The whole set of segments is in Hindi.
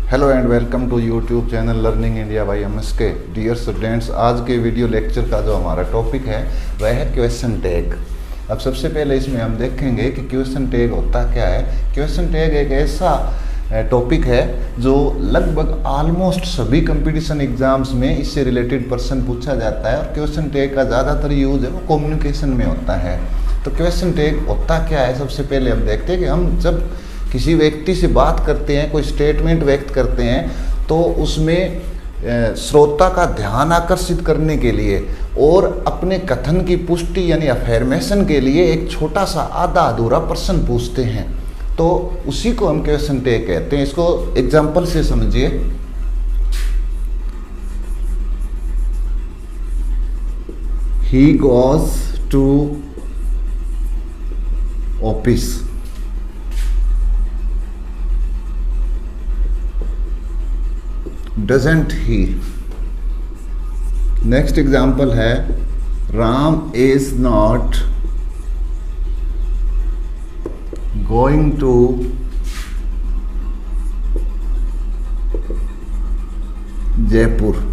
Hello and welcome to YouTube channel learning India by MSK. Dear students, आज के वीडियो लेक्चर का जो हमारा टॉपिक है वह है क्वेश्चन टैग। अब सबसे पहले इसमें हम देखेंगे कि क्वेश्चन टैग होता क्या है। क्वेश्चन टैग एक ऐसा टॉपिक है जो लगभग ऑलमोस्ट सभी कंपटीशन एग्जाम्स में इससे रिलेटेड प्रश्न पूछा जाता है और क्वेश्चन टैग का ज़्यादातर यूज है वो कम्युनिकेशन में होता है। तो क्वेश्चन टैग होता क्या है, सबसे पहले हम देखते हैं कि हम जब किसी व्यक्ति से बात करते हैं, कोई स्टेटमेंट व्यक्त करते हैं, तो उसमें श्रोता का ध्यान आकर्षित करने के लिए और अपने कथन की पुष्टि यानी अफर्मेशन के लिए एक छोटा सा आधा अधूरा प्रश्न पूछते हैं, तो उसी को हम क्वेश्चन टैग कहते हैं। इसको एग्जाम्पल से समझिए। He goes to office. Doesn't he? Next example है Ram is not going to Jaipur.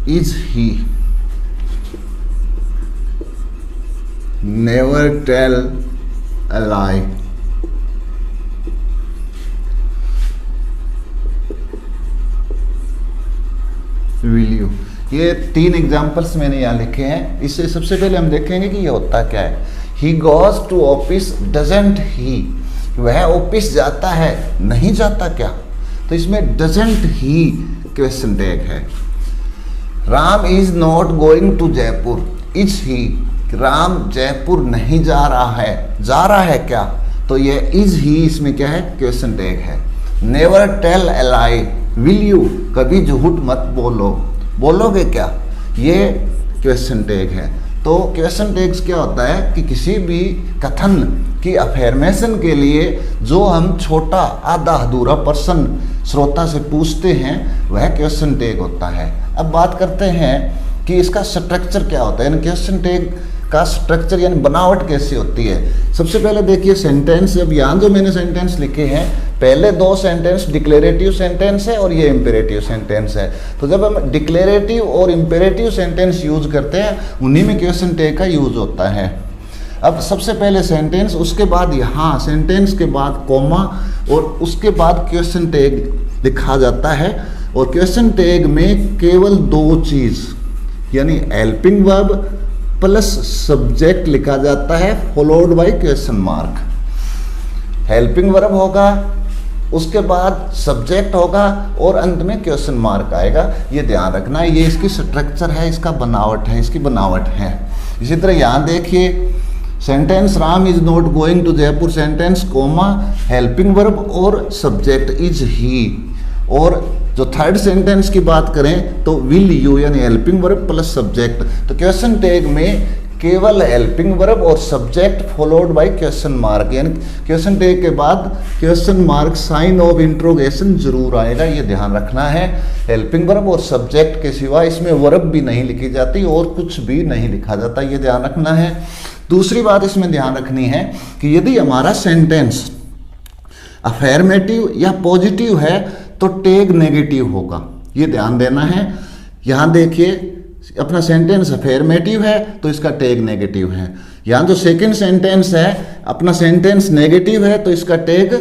Is he? Never tell a lie. Will you? ये तीन एग्जाम्पल्स मैंने यहाँ लिखे हैं। इससे सबसे पहले हम देखेंगे कि ये होता क्या है। He goes to office doesn't he? वह ऑफिस जाता है, नहीं जाता क्या? तो इसमें डजेंट ही क्वेश्चन टैग है। Ram is not going to Jaipur. Is he? Ram Jaipur नहीं जा रहा है क्या? तो ये इज ही इसमें क्या है, क्वेश्चन टैग है। Never tell a lie. Will you? कभी झूठ मत बोलोगे क्या? ये क्वेश्चन टैग है। तो क्वेश्चन टैग्स क्या होता है कि किसी भी कथन की अफर्मेशन के लिए जो हम छोटा आधा अधूरा प्रश्न श्रोता से पूछते हैं वह क्वेश्चन टैग होता है। अब बात करते हैं कि इसका स्ट्रक्चर क्या होता है, यानी क्वेश्चन टैग का स्ट्रक्चर यानी बनावट कैसी होती है। सबसे पहले देखिए सेंटेंस। अब यहाँ जो मैंने सेंटेंस लिखे हैं, पहले दो सेंटेंस डिक्लेरेटिव सेंटेंस है और ये इम्पेरेटिव सेंटेंस है। तो जब हम डिक्लेरेटिव और इम्पेरेटिव सेंटेंस यूज करते हैं उन्हीं में क्वेश्चन टैग का यूज होता है। अब सबसे पहले सेंटेंस, उसके बाद यहाँ सेंटेंस के बाद कॉमा और उसके बाद क्वेश्चन टैग लिखा जाता है। और क्वेश्चन टैग में केवल दो चीज यानी हेल्पिंग वर्ब प्लस सब्जेक्ट लिखा जाता है followed by question mark. Helping verb होगा, उसके बाद सब्जेक्ट होगा और अंत में क्वेश्चन मार्क आएगा। ये ध्यान रखना है, ये इसकी स्ट्रक्चर है, इसकी बनावट है। इसी तरह यहाँ देखिए sentence Ram is not going to Jaipur, sentence comma helping verb और सब्जेक्ट इज ही। और जो थर्ड सेंटेंस की बात करें तो विल यू यानी हेल्पिंग वर्ब प्लस सब्जेक्ट। तो क्वेश्चन टैग में केवल हेल्पिंग वर्ब और subject followed by question mark, यानी क्वेश्चन टैग के बाद question mark sign of interrogation जरूर आएगा, ये ध्यान रखना है। हेल्पिंग वर्ब और सब्जेक्ट के सिवा इसमें वर्ब भी नहीं लिखी जाती और कुछ भी नहीं लिखा जाता, ये ध्यान रखना है। दूसरी बात इसमें ध्यान रखनी है कि यदि हमारा सेंटेंस अफर्मेटिव या पॉजिटिव है तो टैग नेगेटिव होगा, ये ध्यान देना है। यहाँ देखिए अपना सेंटेंस अफर्मेटिव है तो इसका टैग नेगेटिव है। यहाँ जो सेकंड सेंटेंस है अपना सेंटेंस नेगेटिव है तो इसका टैग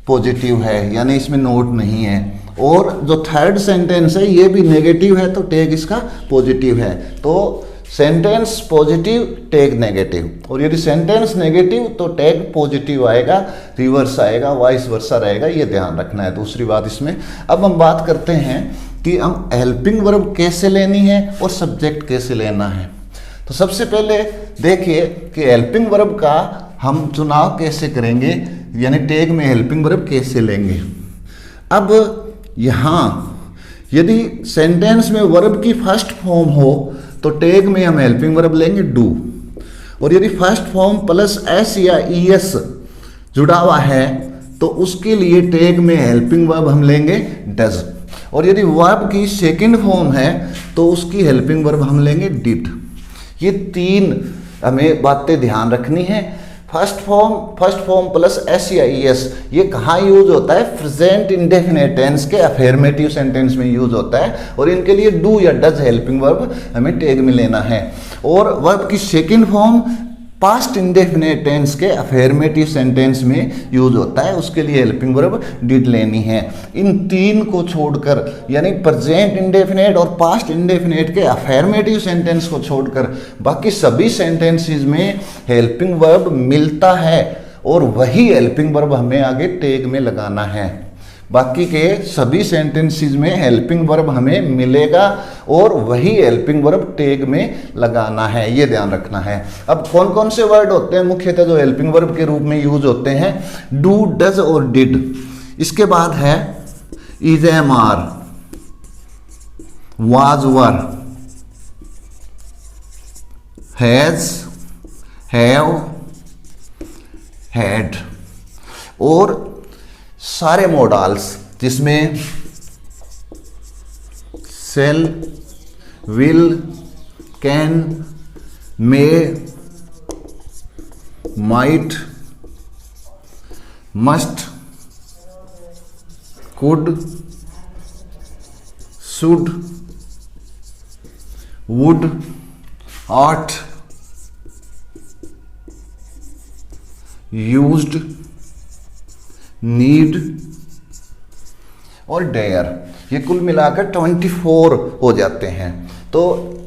पॉजिटिव है, यानी इसमें नोट नहीं है। और जो थर्ड सेंटेंस है ये भी नेगेटिव है तो टैग इसका पॉजिटिव है। तो सेंटेंस पॉजिटिव टैग नेगेटिव, और यदि सेंटेंस नेगेटिव तो टैग पॉजिटिव आएगा, रिवर्स आएगा, वाइस वर्सा रहेगा, ये ध्यान रखना है। दूसरी बात इसमें अब हम बात करते हैं कि हम हेल्पिंग वर्ब कैसे लेनी है और सब्जेक्ट कैसे लेना है। तो सबसे पहले देखिए कि हेल्पिंग वर्ब का हम चुनाव कैसे करेंगे, यानी टैग में हेल्पिंग वर्ब कैसे लेंगे। अब यहाँ यदि सेंटेंस में वर्ब की फर्स्ट फॉर्म हो तो टैग में हम हेल्पिंग वर्ब लेंगे डू, और यदि फर्स्ट फॉर्म प्लस एस या ईएस जुड़ा हुआ है तो उसके लिए टैग में हेल्पिंग वर्ब हम लेंगे डज, और यदि वर्ब की सेकंड फॉर्म है तो उसकी हेल्पिंग वर्ब हम लेंगे डिड। ये तीन हमें बातें ध्यान रखनी है। फर्स्ट फॉर्म प्लस एस या ईएस, ये कहाँ यूज होता है? प्रेजेंट इंडेफिनिट टेंस के अफर्मेटिव सेंटेंस में यूज होता है, और इनके लिए डू या डज हेल्पिंग वर्ब हमें टैग में लेना है। और वर्ब की second form past indefinite tense के अफर्मेटिव सेंटेंस में यूज होता है, उसके लिए हेल्पिंग वर्ब डिड लेनी है। इन तीन को छोड़कर, यानी प्रेजेंट इंडेफिनिट और पास्ट इंडेफिनिट के अफर्मेटिव सेंटेंस को छोड़कर बाकी सभी सेंटेंसेस में हेल्पिंग वर्ब मिलता है, और वही हेल्पिंग वर्ब हमें आगे टैग में लगाना है। बाकी के सभी सेंटेंसेस में हेल्पिंग वर्ब हमें मिलेगा और वही हेल्पिंग वर्ब टैग में लगाना है, ये ध्यान रखना है। अब कौन कौन से वर्ड होते हैं मुख्यतः जो हेल्पिंग वर्ब के रूप में यूज होते हैं? डू, डज और डिड। इसके बाद है is, am, are, was, were, has, have, had, और सारे मोडाल्स जिसमें shall, will, can, may, might, must, could, should, would, ought, used, need और डेयर, ये कुल मिलाकर 24 हो जाते हैं। तो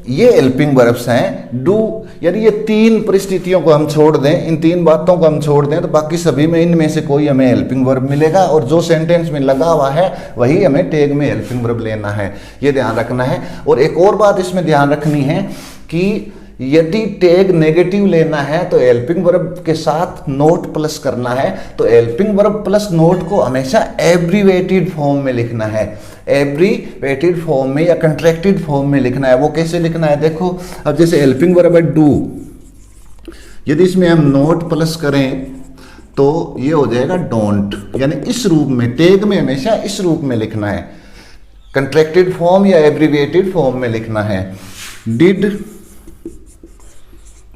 ये हेल्पिंग वर्ब्स हैं। डू, यानी ये तीन परिस्थितियों को हम छोड़ दें, इन तीन बातों को हम छोड़ दें, तो बाकी सभी में इनमें से कोई हमें हेल्पिंग वर्ब मिलेगा, और जो सेंटेंस में लगा हुआ है वही हमें टैग में हेल्पिंग वर्ब लेना है, ये ध्यान रखना है। और एक और बात इसमें ध्यान रखनी है कि यदि टैग नेगेटिव लेना है तो हेल्पिंग वर्ब के साथ नोट प्लस करना है, तो हेल्पिंग वर्ब प्लस नोट को हमेशा एब्रीवेटेड फॉर्म में लिखना है, एब्रीवेटेड फॉर्म में या कंट्रैक्टेड फॉर्म में लिखना है। वो कैसे लिखना है? देखो, अब जैसे हेल्पिंग वर्ब है डू, यदि इसमें हम नोट प्लस करें तो ये हो जाएगा डोंट, यानी इस रूप में, टैग में हमेशा इस रूप में लिखना है, कंट्रैक्टेड फॉर्म या एब्रीवेटेड फॉर्म में लिखना है। डिड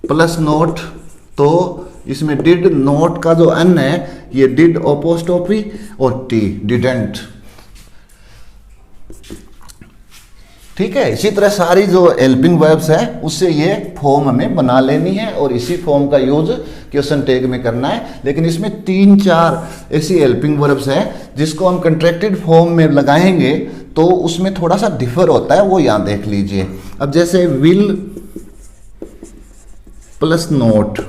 प्लस नोट, तो इसमें डिड नोट का जो एन है ये डिड अपोस्ट्रोफी और टी, डिडेंट, ठीक है। इसी तरह सारी जो हेल्पिंग वर्ब्स है उससे ये फॉर्म हमें बना लेनी है और इसी फॉर्म का यूज क्वेश्चन टैग में करना है। लेकिन इसमें 3-4 ऐसी हेल्पिंग वर्ब्स है जिसको हम कंट्रैक्टेड फॉर्म में लगाएंगे तो उसमें थोड़ा सा डिफर होता है, वो यहाँ देख लीजिए। अब जैसे विल प्लस नोट,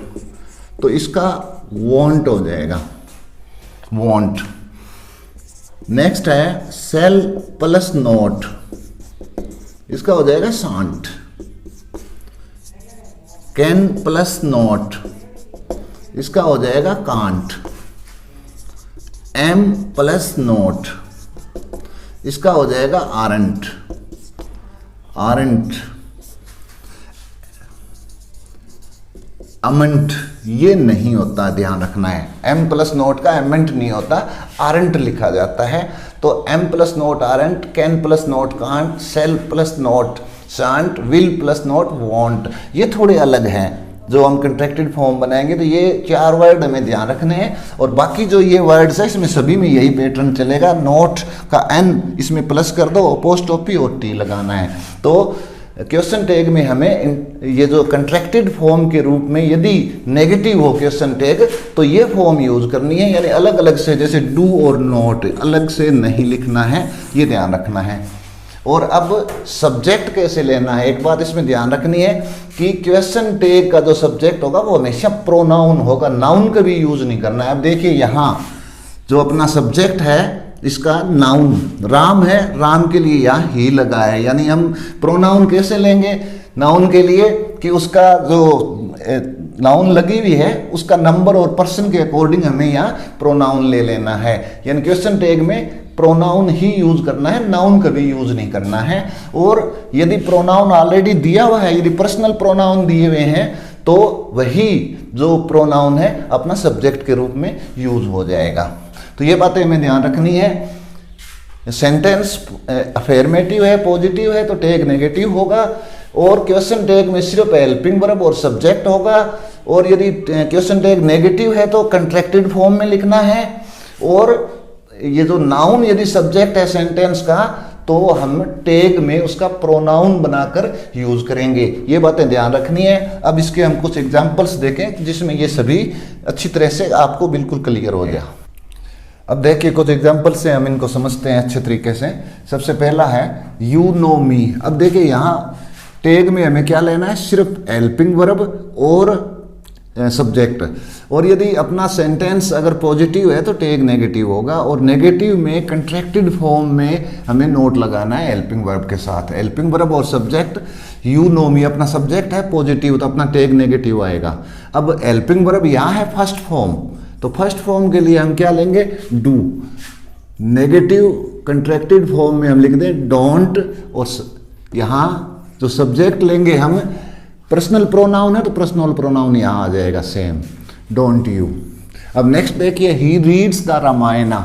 तो इसका वॉन्ट हो जाएगा, वॉन्ट। नेक्स्ट है सेल प्लस नोट, इसका हो जाएगा शांट। कैन प्लस नोट, इसका हो जाएगा कांट। एम प्लस नोट, इसका हो जाएगा आरंट, आरंट। अमेंट ये नहीं होता, ध्यान रखना है। एम प्लस नोट का एमेंट नहीं होता, आरंट लिखा जाता है। तो am plus not aren't, can plus not can't, shall plus not shan't, will plus not won't, ये थोड़े अलग हैं। जो हम कंट्रैक्टेड फॉर्म बनाएंगे तो ये 4 वर्ड हमें ध्यान रखने हैं, और बाकी जो ये वर्ड्स है इसमें सभी में यही पैटर्न चलेगा। नोट का एन इसमें प्लस कर दो, अपोस्ट्रोफी और टी लगाना है। तो क्वेश्चन टैग में हमें ये जो कंट्रैक्टेड फॉर्म के रूप में यदि नेगेटिव हो क्वेश्चन टैग तो ये फॉर्म यूज करनी है, यानी अलग अलग से, जैसे डू और नोट अलग से नहीं लिखना है, ये ध्यान रखना है। और अब सब्जेक्ट कैसे लेना है, एक बात इसमें ध्यान रखनी है कि क्वेश्चन टैग का जो सब्जेक्ट होगा वो हमेशा प्रोनाउन होगा, नाउन का भी यूज नहीं करना है। अब देखिए यहाँ जो अपना सब्जेक्ट है इसका नाउन राम है, राम के लिए यहाँ ही लगा है, यानी हम प्रोनाउन कैसे लेंगे नाउन के लिए कि उसका जो नाउन लगी हुई है उसका नंबर और पर्सन के अकॉर्डिंग हमें यहाँ प्रोनाउन ले लेना है। यानी क्वेश्चन टैग में प्रोनाउन ही यूज करना है, नाउन कभी यूज नहीं करना है। और यदि प्रोनाउन ऑलरेडी दिया हुआ है, यदि पर्सनल प्रोनाउन दिए हुए हैं तो वही जो प्रोनाउन है अपना सब्जेक्ट के रूप में यूज हो जाएगा। तो ये बातें हमें ध्यान रखनी है। सेंटेंस अफर्मेटिव है, पॉजिटिव है तो टैग नेगेटिव होगा। और क्वेश्चन टैग में सिर्फ हेल्पिंग वर्ब और सब्जेक्ट होगा, और यदि क्वेश्चन टैग नेगेटिव है तो कंट्रैक्टेड फॉर्म में लिखना है, और ये जो नाउन यदि सब्जेक्ट है सेंटेंस का तो हम टैग में उसका प्रोनाउन बनाकर यूज करेंगे। ये बातें ध्यान रखनी है। अब इसके हम कुछ एग्जांपल्स देखें जिसमें ये सभी अच्छी तरह से आपको बिल्कुल क्लियर हो जाए। अब देखिए कुछ एग्जांपल से हम इनको समझते हैं अच्छे तरीके से। सबसे पहला है यू नो मी। अब देखिए यहाँ टैग में हमें क्या लेना है, सिर्फ हेल्पिंग वर्ब और सब्जेक्ट। और यदि अपना सेंटेंस अगर पॉजिटिव है तो टैग नेगेटिव होगा, और नेगेटिव में कंट्रैक्टेड फॉर्म में हमें नोट लगाना है हेल्पिंग वर्ब के साथ। हेल्पिंग वर्ब और सब्जेक्ट, यू नो मी अपना सब्जेक्ट है पॉजिटिव तो अपना टैग नेगेटिव आएगा। अब हेल्पिंग वर्ब यहाँ है फर्स्ट फॉर्म, तो फर्स्ट फॉर्म के लिए हम क्या लेंगे, डू। नेगेटिव कंट्रैक्टेड फॉर्म में हम लिख दें डोंट, और यहाँ जो सब्जेक्ट लेंगे हम पर्सनल प्रोनाउन है तो पर्सनल प्रोनाउन यहाँ आ जाएगा सेम, डोंट यू। अब नेक्स्ट देखिए ही रीड्स द रामायणा,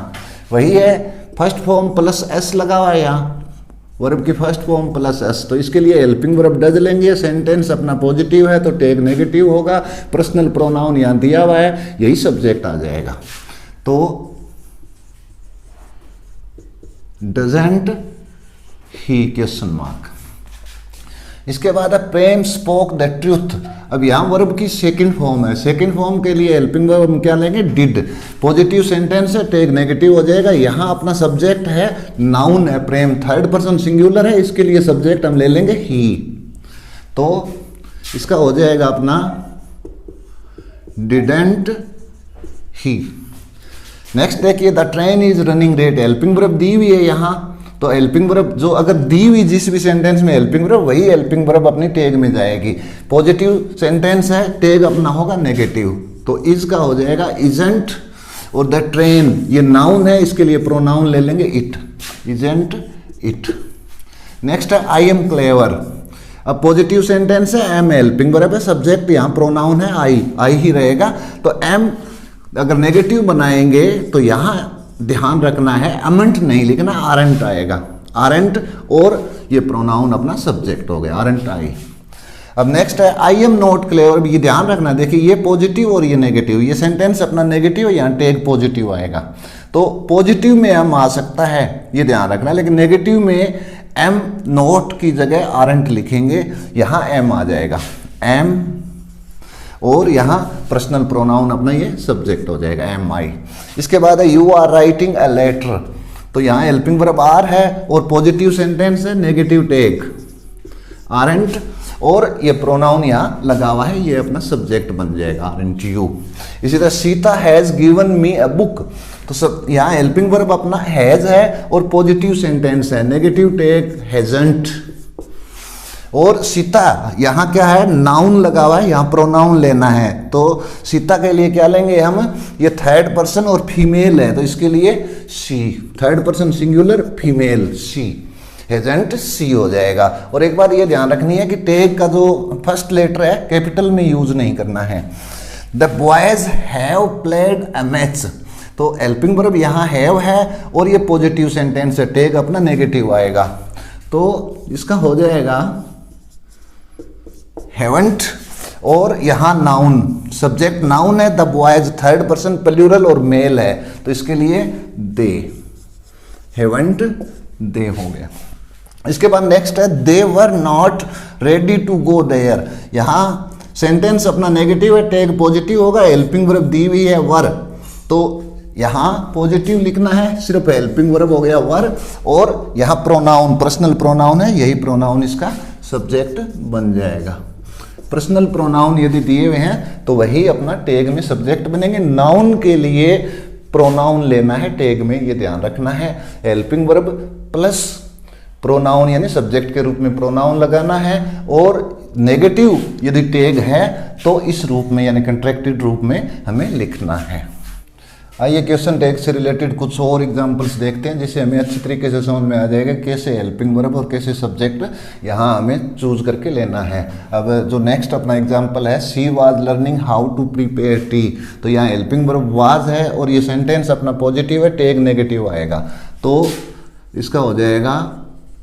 वही है फर्स्ट फॉर्म प्लस एस लगा हुआ है यहाँ, वर्ब की फर्स्ट फॉर्म प्लस एस, तो इसके लिए हेल्पिंग वर्ब डज लेंगे। सेंटेंस अपना पॉजिटिव है तो टैग नेगेटिव होगा, पर्सनल प्रोनाउन यहाँ दिया हुआ है, यही सब्जेक्ट आ जाएगा। तो डजंट ही क्वेश्चन मार्क। इसके बाद है प्रेम स्पोक द ट्रूथ। अब यहाँ वर्ब की सेकंड फॉर्म है, सेकंड फॉर्म के लिए हेल्पिंग वर्ब हम क्या लेंगे, डिड। पॉजिटिव सेंटेंस है टैग नेगेटिव हो जाएगा। यहाँ अपना सब्जेक्ट है नाउन है प्रेम, थर्ड पर्सन सिंगुलर है, इसके लिए सब्जेक्ट हम ले लेंगे ही, तो इसका हो जाएगा अपना डिडंट ही। नेक्स्ट देखिए the train is running late. Helping verb दी हुई है यहाँ, तो हेल्पिंग वर्ब जो अगर दी हुई जिस भी सेंटेंस में हेल्पिंग वर्ब, वही हेल्पिंग वर्ब अपनी टैग में जाएगी। पॉजिटिव सेंटेंस है टैग अपना होगा नेगेटिव, तो इज का हो जाएगा इजंट, और द ट्रेन ये नाउन है इसके लिए प्रोनाउन ले लेंगे इट, इजंट इट। नेक्स्ट है आई एम क्लेवर। अब पॉजिटिव सेंटेंस है, एम हेल्पिंग वर्ब है, सब्जेक्ट यहाँ प्रोनाउन है आई ही रहेगा, तो एम अगर नेगेटिव बनाएंगे तो यहाँ ध्यान रखना है अमेंट नहीं लिखना, आरंट आएगा, आरंट, और ये प्रोनाउन अपना सब्जेक्ट हो गया, आरंट आई। अब नेक्स्ट है आई एम नॉट क्लेवर। ये ध्यान रखना, देखिए ये पॉजिटिव और ये नेगेटिव, ये सेंटेंस अपना नेगेटिव है, यहाँ टैग पॉजिटिव आएगा, तो पॉजिटिव में एम आ सकता है ये ध्यान रखना, लेकिन नेगेटिव में एम नॉट की जगह आरंट लिखेंगे, यहाँ एम आ जाएगा एम, और यहाँ पर्सनल प्रोनाउन अपना ये सब्जेक्ट हो जाएगा एम आई। इसके बाद है you are writing a letter, तो यहाँ हेल्पिंग वर्ब आर है और पॉजिटिव सेंटेंस है नेगेटिव टैग आरंट, और ये प्रोनाउन यहाँ लगा हुआ है, ये अपना सब्जेक्ट बन जाएगा आरंट यू। इसी तरह Sita has given me a book, तो सब यहाँ हेल्पिंग वर्ब अपना हैज है और पॉजिटिव सेंटेंस है, नेगेटिव टैग हैजंट। और सीता यहाँ क्या है, नाउन लगा हुआ है, यहाँ प्रोनाउन लेना है, तो सीता के लिए क्या लेंगे हम, ये थर्ड पर्सन और फीमेल है, तो इसके लिए सी, थर्ड पर्सन सिंगुलर फीमेल सी, हेजेंट सी हो जाएगा। और एक बात ये ध्यान रखनी है कि टैग का जो फर्स्ट लेटर है कैपिटल में यूज नहीं करना है। The boys have played a match, तो हेल्पिंग वर्ब यहाँ हैव है और ये पॉजिटिव सेंटेंस है, टैग अपना नेगेटिव आएगा, तो इसका हो जाएगा हैवंट, और यहाँ नाउन सब्जेक्ट नाउन है, the boys third person plural और मेल है, तो इसके लिए दे, हैवंट दे हो गया। इसके बाद नेक्स्ट है they were not ready to go there. यहाँ सेंटेंस अपना नेगेटिव है, टैग पॉजिटिव होगा, हेल्पिंग वर्ब दी हुई है वर, तो यहाँ पॉजिटिव लिखना है, सिर्फ हेल्पिंग वर्ब हो गया वर, और यहाँ प्रोनाउन पर्सनल प्रोनाउन है, यही प्रोनाउन इसका सब्जेक्ट बन जाएगा। पर्सनल प्रोनाउन यदि दिए हुए हैं तो वही अपना टैग में सब्जेक्ट बनेंगे। नाउन के लिए प्रोनाउन लेना है टैग में, ये ध्यान रखना है, हेल्पिंग वर्ब प्लस प्रोनाउन यानी सब्जेक्ट के रूप में प्रोनाउन लगाना है, और नेगेटिव यदि टैग है तो इस रूप में यानी कंट्रैक्टेड रूप में हमें लिखना है। आइए क्वेश्चन टैग से रिलेटेड कुछ और एग्जांपल्स देखते हैं जिससे हमें अच्छी तरीके से समझ में आ जाएगा कैसे हेल्पिंग वर्ब और कैसे सब्जेक्ट यहाँ हमें चूज करके लेना है। अब जो नेक्स्ट अपना एग्जांपल है she was learning how to prepare tea, तो यहाँ हेल्पिंग वर्ब वाज है और ये सेंटेंस अपना पॉजिटिव है, टैग नेगेटिव आएगा, तो इसका हो जाएगा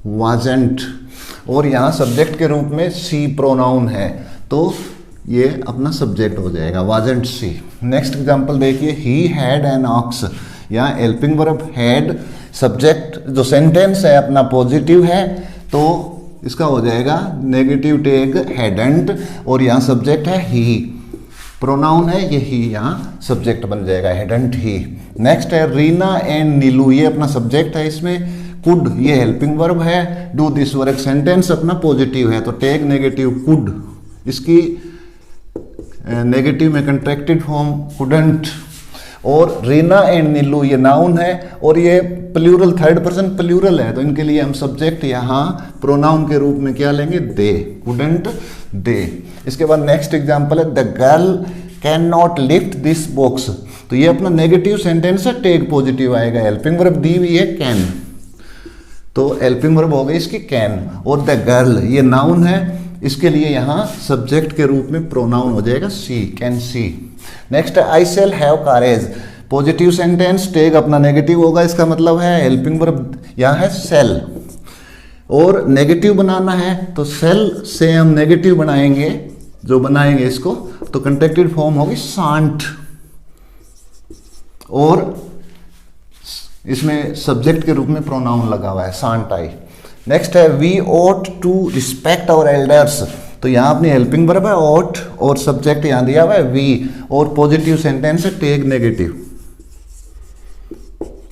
वाजंट। और यहाँ सब्जेक्ट के रूप में सी प्रोनाउन है, तो ये अपना सब्जेक्ट हो जाएगा, वाजंट सी। नेक्स्ट एग्जांपल देखिए, ही हैड एन ऑक्स। यहाँ हेल्पिंग वर्ब हैड, सब्जेक्ट जो सेंटेंस है अपना पॉजिटिव है, तो इसका हो जाएगा नेगेटिव टैग हैडंट, और यहाँ सब्जेक्ट है ही, प्रोनाउन है ये ही, यहाँ सब्जेक्ट बन जाएगा हैडंट ही। नेक्स्ट है रीना एंड नीलू, ये अपना सब्जेक्ट है, इसमें कुड ये हेल्पिंग वर्ब है, डू दिस वर्क सेंटेंस अपना पॉजिटिव है, तो टैग नेगेटिव कुड, इसकी नेगेटिव में कंट्रैक्टेड फॉर्म कुडंट। और रीना एंड नीलू ये नाउन है, और ये प्लूरल, थर्ड पर्सन प्लूरल है, तो इनके लिए हम सब्जेक्ट यहाँ प्रोनाउन के रूप में क्या लेंगे, दे, कुडंट दे। इसके बाद नेक्स्ट एग्जांपल है the girl can not lift this box, तो ये अपना नेगेटिव सेंटेंस है, टैग पॉजिटिव आएगा, हेल्पिंग वर्ब दी हुई है कैन, तो हेल्पिंग वर्ब हो गई इसकी कैन। और द गर्ल ये नाउन है, इसके लिए यहाँ सब्जेक्ट के रूप में प्रोनाउन हो जाएगा सी, कैन सी। नेक्स्ट है I shall have courage, positive sentence, tag अपना नेगेटिव होगा, इसका मतलब है हेल्पिंग वर्ब यहाँ है सेल, और नेगेटिव बनाना है तो सेल से हम नेगेटिव बनाएंगे, जो बनाएंगे इसको, तो कंट्रैक्टेड फॉर्म होगी सांट, और इसमें सब्जेक्ट के रूप में प्रोनाउन लगा हुआ है सांट आई। नेक्स्ट है we ought to respect our elders, तो यहाँ अपनी हेल्पिंग वर्ब है ought, और सब्जेक्ट यहाँ दिया हुआ है वी, और पॉजिटिव सेंटेंस है टैग नेगेटिव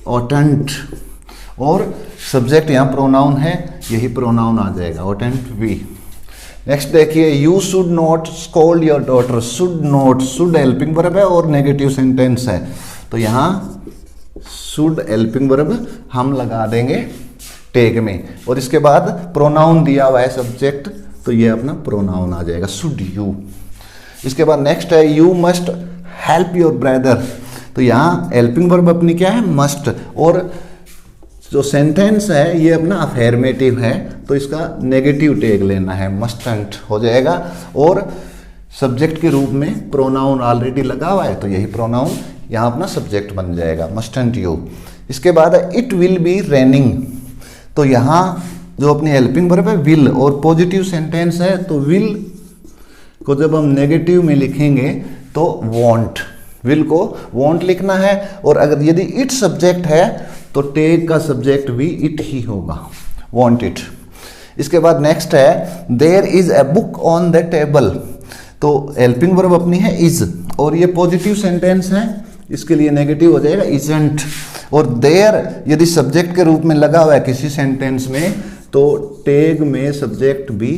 oughtn't, और सब्जेक्ट यहाँ प्रोनाउन है, यही प्रोनाउन आ जाएगा oughtn't वी। नेक्स्ट देखिए you should not scold your daughter, should not, should helping verb है और नेगेटिव सेंटेंस है, तो यहाँ शुड हेल्पिंग वर्ब हम लगा देंगे टैग में, और इसके बाद प्रोनाउन दिया हुआ है सब्जेक्ट, तो ये अपना प्रोनाउन आ जाएगा शुड यू। इसके बाद नेक्स्ट है you must help your brother, तो यहाँ हेल्पिंग वर्ब अपनी क्या है, मस्ट, और जो सेंटेंस है ये अपना अफर्मेटिव है, तो इसका नेगेटिव टैग लेना है, मस्टंट हो जाएगा, और सब्जेक्ट के रूप में प्रोनाउन ऑलरेडी लगा हुआ है, तो यही प्रोनाउन यहाँ अपना सब्जेक्ट बन जाएगा, मस्टंट यू। इसके बाद इट विल बी रेनिंग, तो यहाँ जो अपनी हेल्पिंग वर्ब है विल, और पॉजिटिव सेंटेंस है, तो विल को जब हम नेगेटिव में लिखेंगे तो वॉन्ट, विल को वॉन्ट लिखना है, और अगर यदि इट सब्जेक्ट है तो टैग का सब्जेक्ट भी इट ही होगा, वॉन्ट इट। इसके बाद नेक्स्ट है there is a book on the table, तो हेल्पिंग वर्ब अपनी है इज, और ये पॉजिटिव सेंटेंस है, इसके लिए नेगेटिव हो जाएगा इजंट, और देयर यदि सब्जेक्ट के रूप में लगा हुआ है किसी सेंटेंस में, तो टैग में सब्जेक्ट भी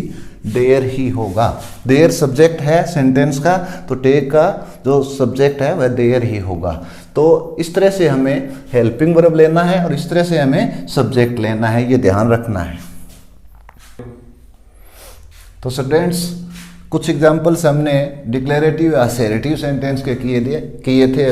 देयर ही होगा, देयर सब्जेक्ट है सेंटेंस का, तो टैग का जो सब्जेक्ट है वह देयर ही होगा। तो इस तरह से हमें हेल्पिंग वर्ब लेना है, और इस तरह से हमें सब्जेक्ट लेना है, ये ध्यान रखना है। तो स्टूडेंट्स कुछ एग्जाम्पल्स हमने डिक्लेरेटिव या असर्टिव सेंटेंस के किए थे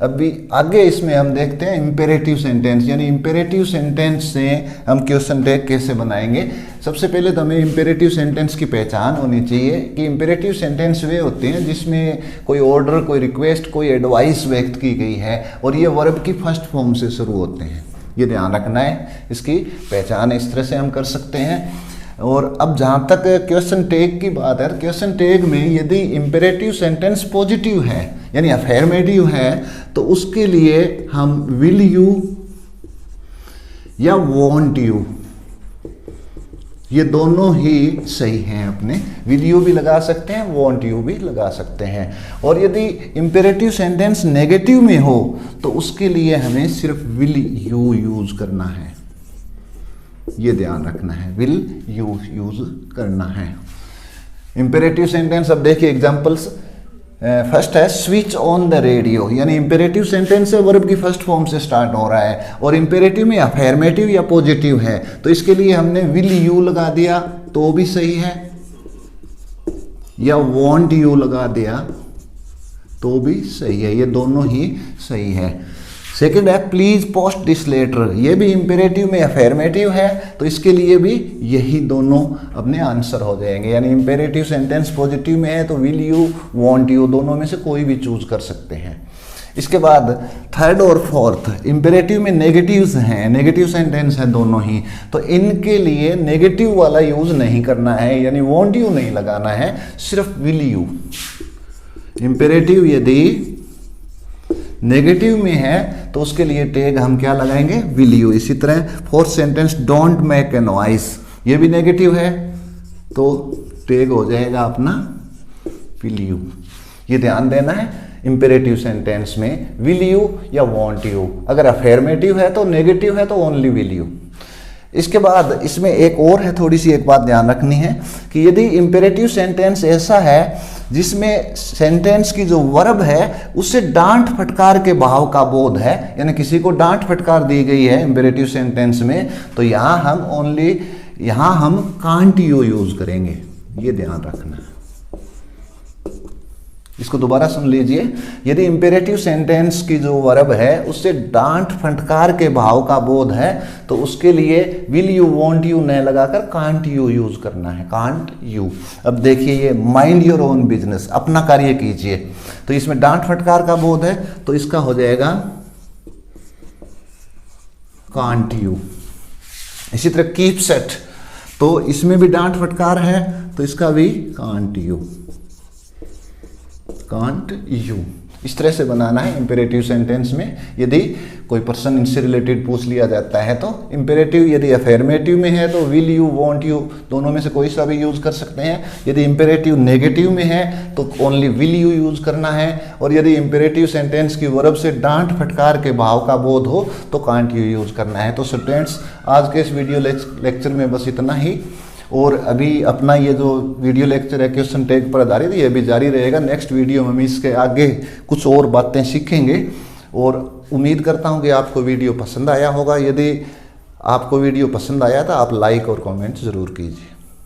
अभी आगे इसमें हम देखते हैं इम्पेरेटिव सेंटेंस, यानी इम्पेरेटिव सेंटेंस से हम क्वेश्चन टैग कैसे बनाएंगे। सबसे पहले तो हमें इम्पेरेटिव सेंटेंस की पहचान होनी चाहिए कि इम्पेरेटिव सेंटेंस वे होते हैं जिसमें कोई ऑर्डर, कोई रिक्वेस्ट, कोई एडवाइस व्यक्त की गई है, और ये वर्ब की फर्स्ट फॉर्म से शुरू होते हैं, ये ध्यान रखना है, इसकी पहचान इस तरह से हम कर सकते हैं। और अब जहाँ तक क्वेश्चन टैग की बात है, क्वेश्चन टैग में यदि इम्पेरेटिव सेंटेंस पॉजिटिव है यानी अफर्मेटिव है, तो उसके लिए हम विल यू या वॉन्ट यू, ये दोनों ही सही हैं अपने, विल यू भी लगा सकते हैं, वॉन्ट यू भी लगा सकते हैं। और यदि इम्पेरेटिव सेंटेंस नेगेटिव में हो तो उसके लिए हमें सिर्फ विल यू यूज करना है, ये ध्यान रखना है, विल यू यूज करना है। इंपेरेटिव सेंटेंस अब देखिए एग्जांपल्स। फर्स्ट है स्विच ऑन द रेडियो, यानी इंपेरेटिव सेंटेंस है, वर्ब की फर्स्ट फॉर्म से स्टार्ट हो रहा है, और इंपेरेटिव में अफर्मेटिव या पॉजिटिव है, तो इसके लिए हमने विल यू लगा दिया तो भी सही है, या वॉन्ट यू लगा दिया तो भी सही है, ये दोनों ही सही है। सेकेंड है प्लीज पोस्ट दिस लेटर, ये भी इंपेरेटिव में अफर्मेटिव है, तो इसके लिए भी यही दोनों अपने आंसर हो जाएंगे, यानी इंपेरेटिव सेंटेंस पॉजिटिव में है तो विल यू, वॉन्ट यू, दोनों में से कोई भी चूज कर सकते हैं। इसके बाद थर्ड और फोर्थ इंपेरेटिव में नेगेटिव्स हैं, नेगेटिव सेंटेंस है दोनों ही, तो इनके लिए नेगेटिव वाला यूज नहीं करना है, यानी वॉन्ट यू नहीं लगाना है, सिर्फ विल यू। इंपेरेटिव यदि नेगेटिव में है तो उसके लिए टैग हम क्या लगाएंगे, विल यू। इसी तरह fourth sentence don't make a noise, ये भी नेगेटिव है तो टैग हो जाएगा अपना विल यू। ये ध्यान देना है, इंपेरेटिव सेंटेंस में विल यू या वांट यू। अगर अफर्मेटिव है तो नेगेटिव है तो ओनली विल यू। इसके बाद इसमें एक और है, थोड़ी सी एक बात ध्यान रखनी है कि यदि इंपेरेटिव सेंटेंस ऐसा है जिसमें सेंटेंस की जो वर्ब है उससे डांट फटकार के भाव का बोध है, यानी किसी को डांट फटकार दी गई है इंपेरेटिव सेंटेंस में, तो यहाँ हम कांट यू यूज करेंगे, ये ध्यान रखना है। इसको दोबारा सुन लीजिए, यदि इंपेरेटिव सेंटेंस की जो वर्ब है उससे डांट फटकार के भाव का बोध है तो उसके लिए विल यू वॉन्ट यू न लगाकर कांट यू यूज करना है, कांट यू। अब देखिए ये माइंड योर ओन बिजनेस, अपना कार्य कीजिए, तो इसमें डांट फटकार का बोध है तो इसका हो जाएगा कांट यू। इसी तरह कीप सेट, तो इसमें भी डांट फटकार है तो इसका भी कांट यू, कांट यू। इस तरह से बनाना है इंपेरेटिव सेंटेंस में। यदि कोई पर्सन इनसे रिलेटेड पूछ लिया जाता है तो इंपेरेटिव यदि अफर्मेटिव में है तो विल यू वांट यू दोनों में से कोई सा भी यूज कर सकते हैं। यदि इंपेरेटिव नेगेटिव में है तो ओनली विल यू यूज करना है, और यदि इंपेरेटिव सेंटेंस की वर्ब से डांट फटकार के भाव का बोध हो तो कांट यू यूज करना है। तो स्टूडेंट्स आज के इस वीडियो लेक्चर में बस इतना ही, और अभी अपना ये जो वीडियो लेक्चर है क्वेश्चन टैग पर आधारित, ये भी जारी रहेगा। नेक्स्ट वीडियो में हम इसके आगे कुछ और बातें सीखेंगे, और उम्मीद करता हूँ कि आपको वीडियो पसंद आया होगा। यदि आपको वीडियो पसंद आया तो आप लाइक और कमेंट ज़रूर कीजिए।